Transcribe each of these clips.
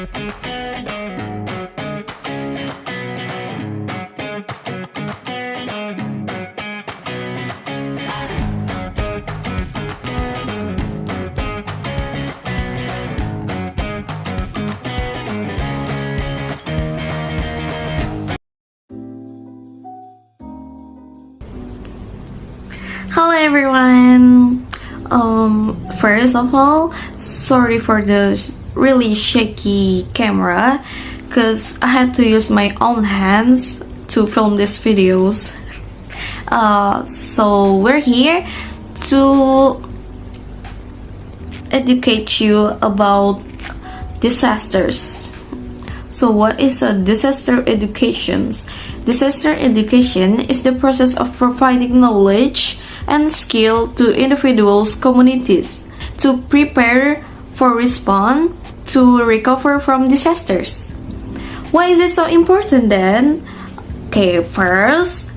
Hello everyone. First of all, sorry for the really shaky camera because I had to use my own hands to film these videos. So we're here to educate you about disasters. So what is a disaster education? Disaster education is the process of providing knowledge and skill to individuals, communities to prepare for response to recover from disasters. Why is it so important then? Okay, first,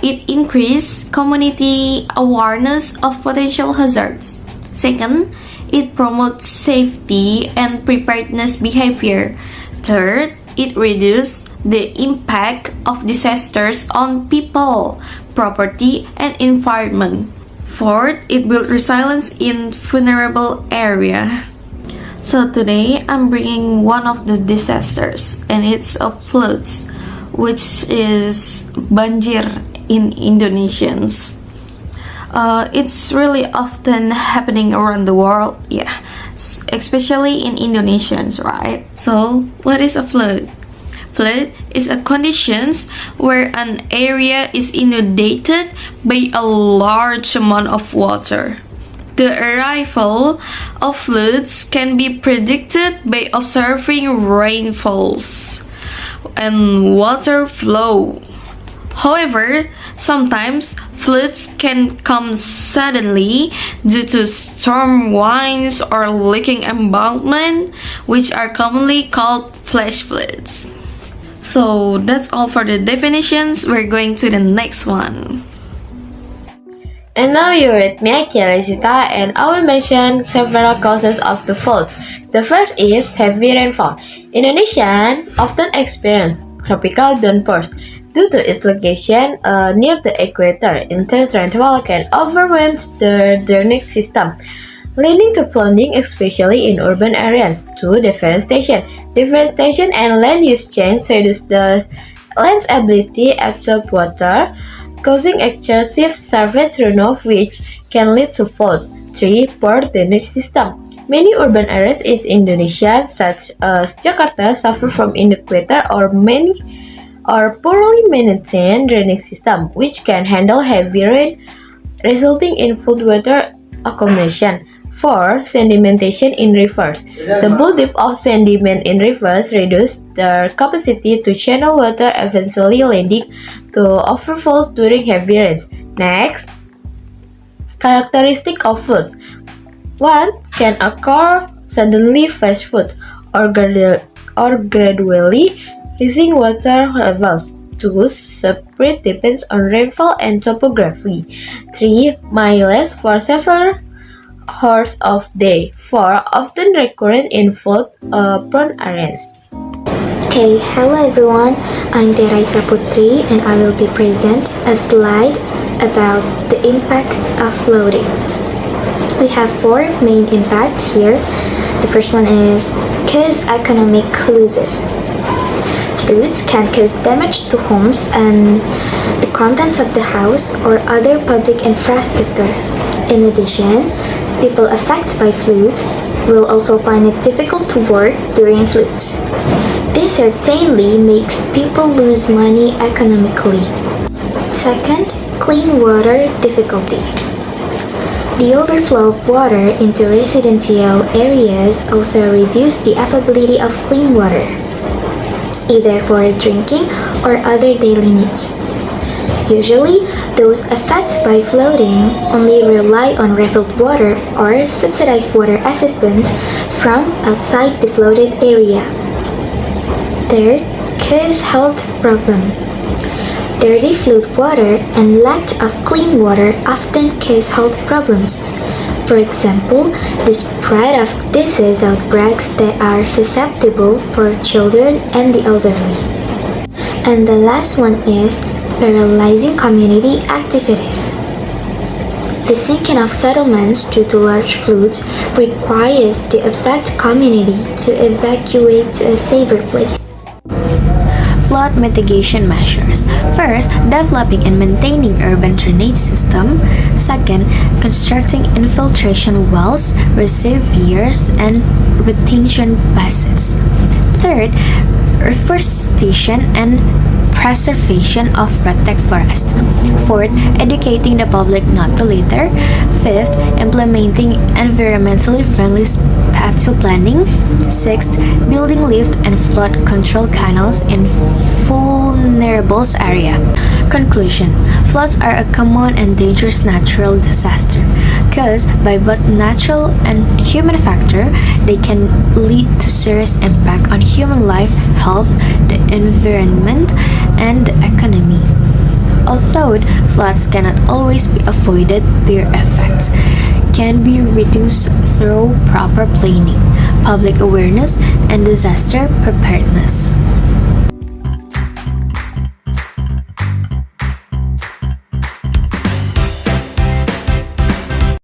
it increases community awareness of potential hazards. Second, it promotes safety and preparedness behavior. Third, it reduces the impact of disasters on people, property, and environment. Fourth, it builds resilience in vulnerable area. So today I'm bringing one of the disasters, and it's a floods, which is banjir in Indonesians. It's really often happening around the world, especially in Indonesians, right? So what is a flood? Flood is a condition where an area is inundated by a large amount of water. The arrival of floods can be predicted by observing rainfalls and water flow. However, sometimes floods can come suddenly due to storm winds or leaking embankment, which are commonly called flash floods. So that's all for the definitions. We're going to the next one. And now you're with me, Kialisita, and I will mention several causes of the floods. The first is heavy rainfall. Indonesia often experiences tropical downpours. Due to its location near the equator, intense rainfall can overwhelm the drainage system, leading to flooding, especially in urban areas. 2. Deforestation. Deforestation and land use change reduce the land's ability to absorb water, causing excessive surface runoff, which can lead to flood. 3. Poor drainage system. Many urban areas in Indonesia, such as Jakarta, suffer from inadequate or poorly maintained drainage system, which can handle heavy rain, resulting in floodwater accumulation. 4. Sedimentation in rivers. The buildup of sediment in rivers reduces their capacity to channel water, eventually leading to overflows during heavy rains. Next, characteristic of floods. 1. Can occur suddenly, flash floods, or gradually rising water levels. 2. Spread depends on rainfall and topography. 3. May last for several hours of day. 4. Often recurrent in flood-prone areas. Okay, hello everyone, I'm Teraisa Putri and I will be present a slide about the impacts of flooding. We have 4 main impacts here. The first one is cause economic losses. Floods can cause damage to homes and the contents of the house or other public infrastructure. In addition, people affected by floods will also find it difficult to work during floods. This certainly makes people lose money economically. Second, clean water difficulty. The overflow of water into residential areas also reduces the availability of clean water, either for drinking or other daily needs. Usually, those affected by flooding only rely on refilled water or subsidized water assistance from outside the flooded area. Third, cause health problem. Dirty flood water and lack of clean water often cause health problems. For example, the spread of disease outbreaks that are susceptible for children and the elderly. And the last one is paralyzing community activities. The sinking of settlements due to large floods requires the affected community to evacuate to a safer place. Flood mitigation measures. First, developing and maintaining urban drainage system. Second, constructing infiltration wells, reservoirs, and retention basins. Third, reforestation and preservation of protected forest. Fourth, educating the public not to litter. Fifth, implementing environmentally friendly spatial planning. Sixth, building lift and flood control canals in vulnerable area. Conclusion: floods are a common and dangerous natural disaster caused by both natural and human factor. They can lead to serious impact on human life, health, the environment, and the economy. Although floods cannot always be avoided, their effects can be reduced through proper planning, public awareness, and disaster preparedness.